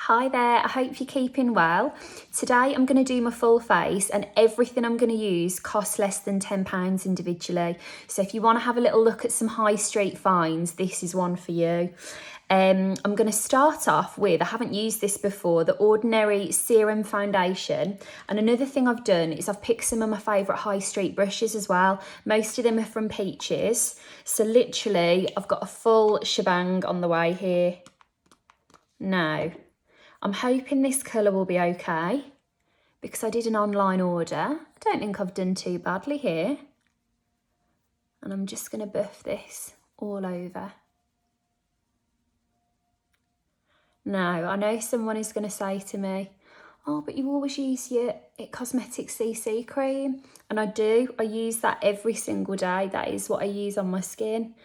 Hi there, I hope you're keeping well. Today I'm going to do my full face and everything I'm going to use costs less than £10 individually. So if you want to have a little look at some high street finds, this is one for you. I'm going to start off with, I haven't used this before, the Ordinary Serum foundation. And another thing I've done is I've picked some of my favourite high street brushes as well. Most of them are from Peaches. So literally I've got a full shebang on the way here. Now, I'm hoping this colour will be okay because I did an online order. I don't think I've done too badly here. And I'm just going to buff this all over. Now, I know someone is going to say to me, oh, but you always use your It Cosmetics CC cream. And I do. I use that every single day. That is what I use on my skin.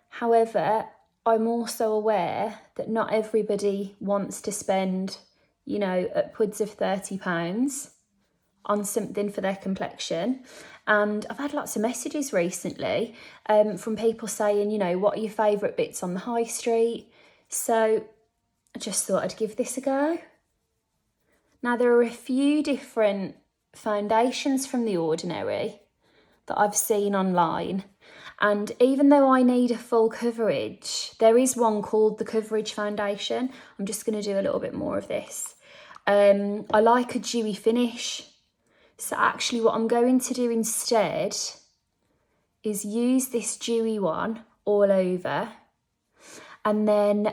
However, I'm also aware that not everybody wants to spend, you know, upwards of £30 on something for their complexion. And I've had lots of messages recently from people saying, you know, what are your favourite bits on the high street? So I just thought I'd give this a go. Now, there are a few different foundations from The Ordinary that I've seen online. And even though I need a full coverage, there is one called the Coverage Foundation. I'm just going to do a little bit more of this. I like a dewy finish. So actually what I'm going to do instead is use this dewy one all over. And then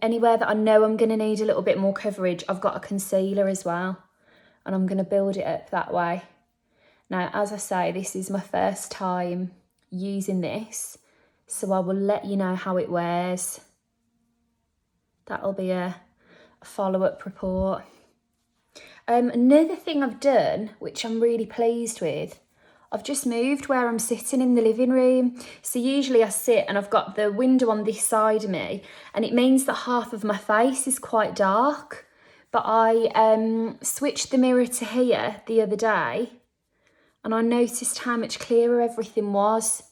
anywhere that I know I'm going to need a little bit more coverage, I've got a concealer as well. And I'm going to build it up that way. Now, as I say, this is my first time using this, so I will let you know how it wears. That'll be a follow-up report. Another thing I've done, which I'm really pleased with, I've just moved where I'm sitting in the living room. So usually I sit and I've got the window on this side of me, and it means that half of my face is quite dark. But I switched the mirror to here the other day, and I noticed how much clearer everything was.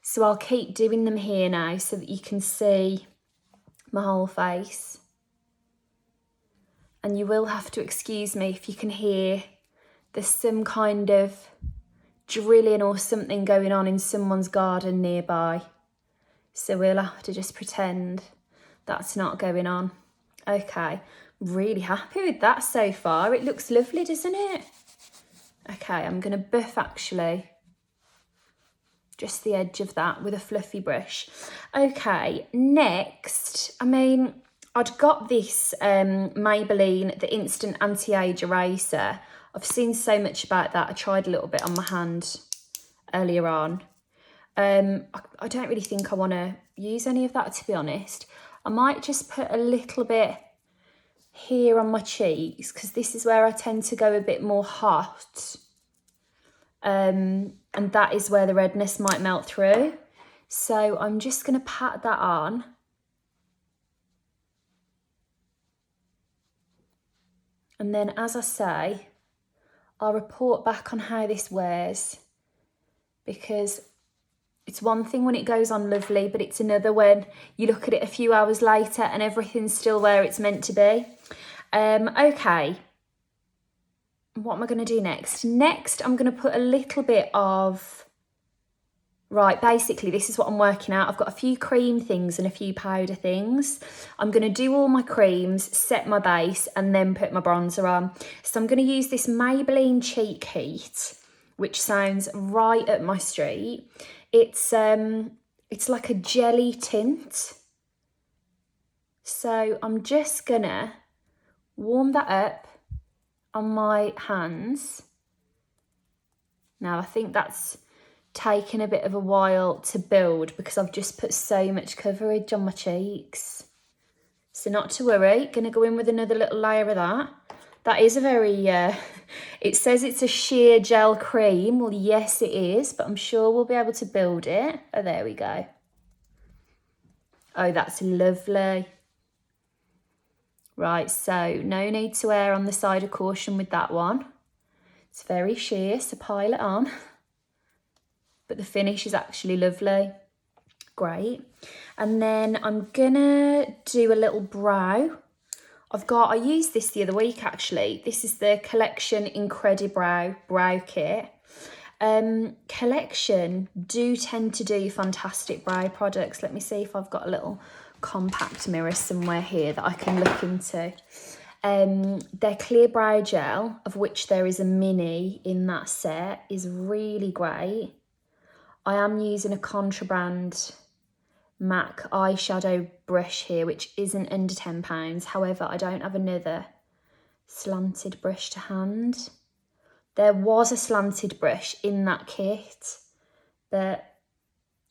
So I'll keep doing them here now so that you can see my whole face. And you will have to excuse me if you can hear there's some kind of drilling or something going on in someone's garden nearby. So we'll have to just pretend that's not going on. Okay, really happy with that so far. It looks lovely, doesn't it? Okay, I'm going to buff actually just the edge of that with a fluffy brush. Okay, next, I'd got this Maybelline, the Instant Anti-Age Eraser. I've seen so much about that. I tried a little bit on my hand earlier on. I don't really think I want to use any of that, to be honest. I might just put a little bit here on my cheeks because this is where I tend to go a bit more hot. And that is where the redness might melt through. So I'm just going to pat that on. And then, as I say, I'll report back on how this wears, because it's one thing when it goes on lovely, but it's another when you look at it a few hours later and everything's still where it's meant to be. Okay. What am I going to do next? Next, I'm going to put a little bit of... Right, basically, this is what I'm working out. I've got a few cream things and a few powder things. I'm going to do all my creams, set my base, and then put my bronzer on. So I'm going to use this Maybelline Cheek Heat, which sounds right up my street. It's like a jelly tint. So I'm just going to warm that up on my hands. Now I think that's taken a bit of a while to build because I've just put so much coverage on my cheeks. So not to worry, gonna go in with another little layer of that. That is a very, it says it's a sheer gel cream. Well, yes it is, but I'm sure we'll be able to build it. Oh, there we go. Oh, that's lovely. Right, so no need to err on the side of caution with that one. It's very sheer, so pile it on. But the finish is actually lovely. Great. And then I'm gonna do a little brow I used this the other week actually. This is the Collection Incredibrow Brow Kit. Collection do tend to do fantastic brow products. Let me see if I've got a little compact mirror somewhere here that I can look into. Their clear brow gel, of which there is a mini in that set, is really great. I am using a contraband MAC eyeshadow brush here, which isn't under £10. However, I don't have another slanted brush to hand. There was a slanted brush in that kit, but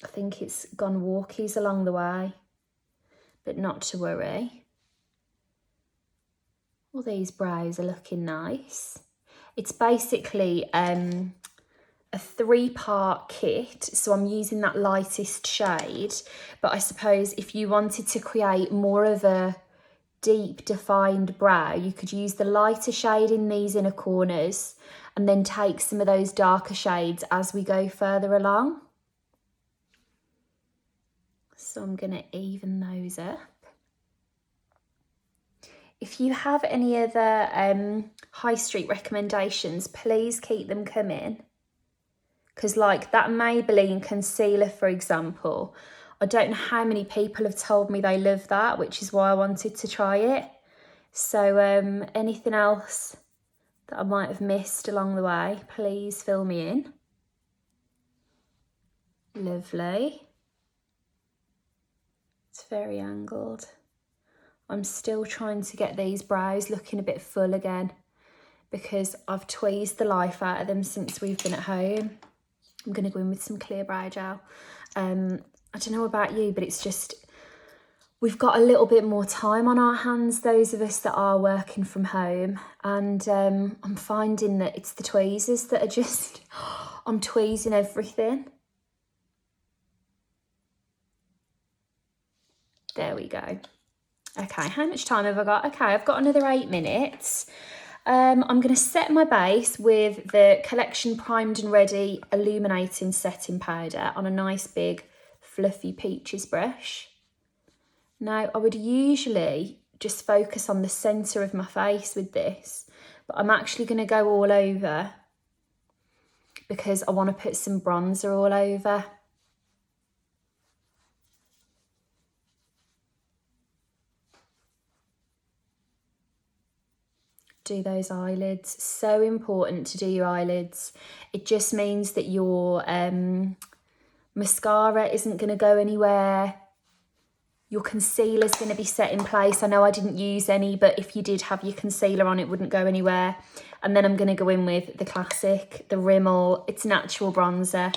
I think it's gone walkies along the way, but not to worry. All these brows are looking nice. It's basically a 3-part kit, so I'm using that lightest shade, but I suppose if you wanted to create more of a deep defined brow, you could use the lighter shade in these inner corners and then take some of those darker shades as we go further along. So I'm going to even those up. If you have any other high street recommendations, please keep them coming. Because like that Maybelline concealer, for example, I don't know how many people have told me they love that, which is why I wanted to try it. So anything else that I might have missed along the way, please fill me in. Lovely. It's very angled. I'm still trying to get these brows looking a bit full again because I've tweezed the life out of them since we've been at home. I'm going to go in with some clear brow gel. I don't know about you, but it's just, we've got a little bit more time on our hands, those of us that are working from home. And I'm finding that it's the tweezers that are just, I'm tweezing everything. There we go. Okay, how much time have I got? Okay, I've got another 8 minutes. I'm going to set my base with the Collection Primed and Ready Illuminating Setting Powder on a nice big fluffy peaches brush. Now, I would usually just focus on the centre of my face with this, but I'm actually going to go all over because I want to put some bronzer all over. Do those eyelids. So important to do your eyelids. It just means that your mascara isn't going to go anywhere. Your concealer's going to be set in place. I know I didn't use any, but if you did have your concealer on, it wouldn't go anywhere. And then I'm going to go in with the classic, the Rimmel It's Natural Bronzer.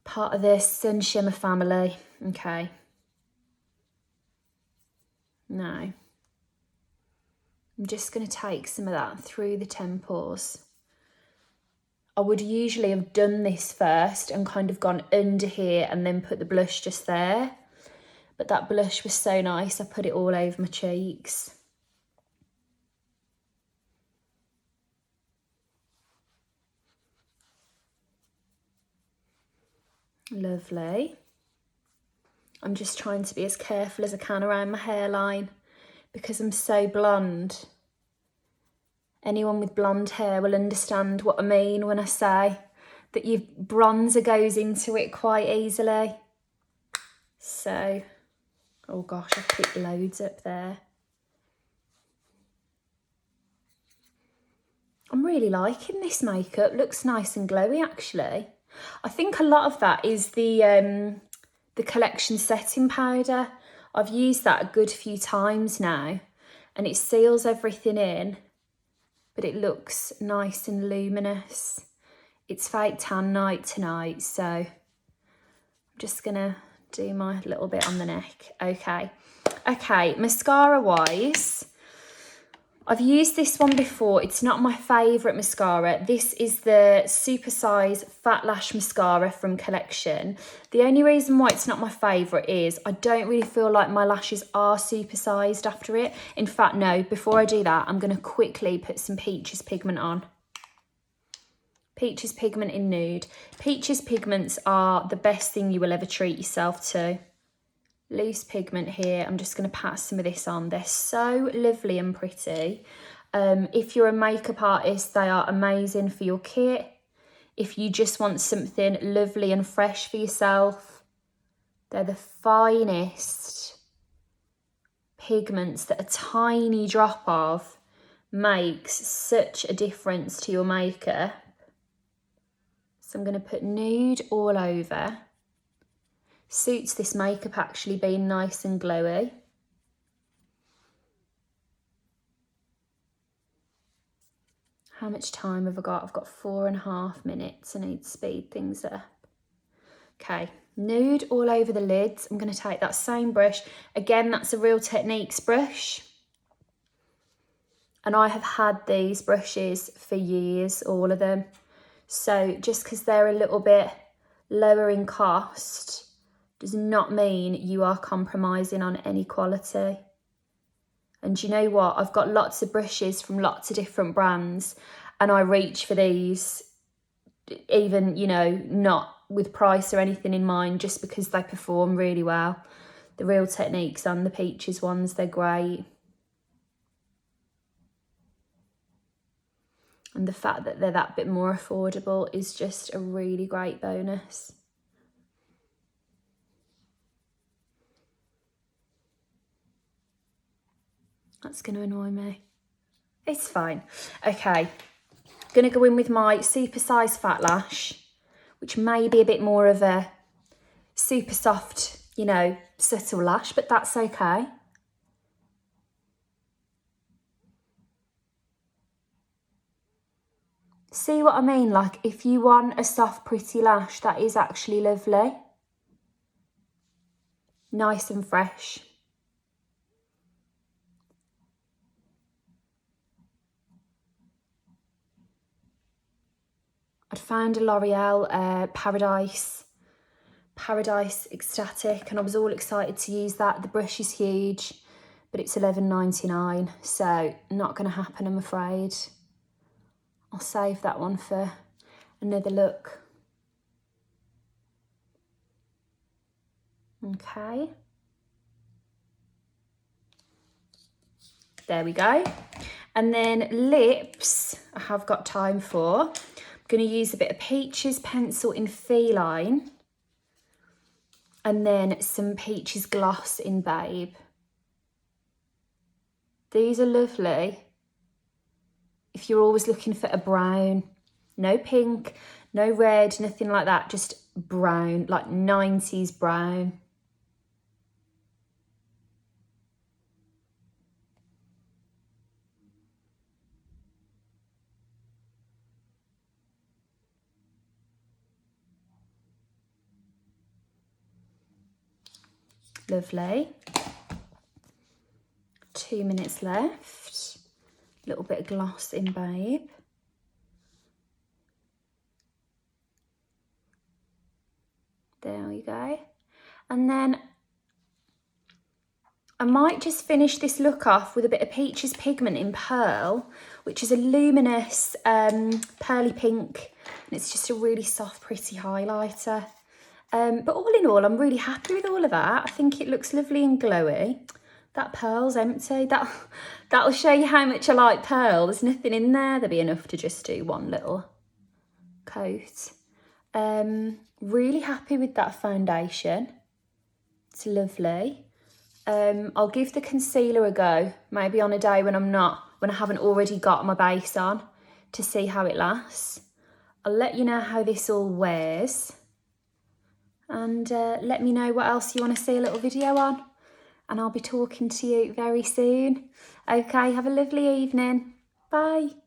Part of the Sun Shimmer family. Okay. Now, I'm just going to take some of that through the temples. I would usually have done this first and kind of gone under here and then put the blush just there. But that blush was so nice, I put it all over my cheeks. Lovely. I'm just trying to be as careful as I can around my hairline because I'm so blonde. Anyone with blonde hair will understand what I mean when I say that your bronzer goes into it quite easily. So, oh gosh, I've put loads up there. I'm really liking this makeup. Looks nice and glowy actually. I think a lot of that is the Collection setting powder. I've used that a good few times now and it seals everything in, but it looks nice and luminous. It's fake tan night tonight, so I'm just gonna do my little bit on the neck. Okay, mascara wise, I've used this one before. It's not my favourite mascara. This is the Supersize Fat Lash Mascara from Collection. The only reason why it's not my favourite is I don't really feel like my lashes are supersized after it. In fact, no, before I do that, I'm going to quickly put some Peaches pigment on. Peaches pigment in Nude. Peaches pigments are the best thing you will ever treat yourself to. loose pigment here. I'm just going to pat some of this on. They're so lovely and pretty. If you're a makeup artist, they are amazing for your kit. If you just want something lovely and fresh for yourself, they're the finest pigments that a tiny drop of makes such a difference to your makeup. So I'm going to put Nude all over. Suits this makeup actually being nice and glowy. How much time have I got? I've got 4.5 minutes. I need to speed things up. Okay, Nude all over the lids. I'm going to take that same brush. Again, that's a Real Techniques brush. And I have had these brushes for years, all of them. So just because they're a little bit lower in cost does not mean you are compromising on any quality. And you know what? I've got lots of brushes from lots of different brands and I reach for these, even, you know, not with price or anything in mind, just because they perform really well. The Real Techniques and the Peaches ones, they're great. And the fact that they're that bit more affordable is just a really great bonus. That's going to annoy me. It's fine. Okay, going to go in with my Supersize Fat Lash, which may be a bit more of a super soft, you know, subtle lash, but that's okay. See what I mean? Like, if you want a soft, pretty lash, that is actually lovely. Nice and fresh. I'd found a L'Oreal Paradise Ecstatic and I was all excited to use that. The brush is huge, but it's $11.99, so not going to happen, I'm afraid. I'll save that one for another look. Okay. There we go. And then lips, I have got time for. I'm going to use a bit of Peaches pencil in Feline and then some Peaches gloss in Babe. These are lovely if you're always looking for a brown. No pink, no red, nothing like that, just brown, like 90s brown. Lovely. 2 minutes left. A little bit of gloss in Babe. There we go. And then I might just finish this look off with a bit of Peaches pigment in Pearl, which is a luminous pearly pink. And it's just a really soft, pretty highlighter. But all in all, I'm really happy with all of that. I think it looks lovely and glowy. That pearl's empty. That'll show you how much I like pearl. There's nothing in there. There'll be enough to just do one little coat. Really happy with that foundation. It's lovely. I'll give the concealer a go, maybe on a day when I haven't already got my base on, to see how it lasts. I'll let you know how this all wears. And let me know what else you want to see a little video on. And I'll be talking to you very soon. Okay, have a lovely evening. Bye.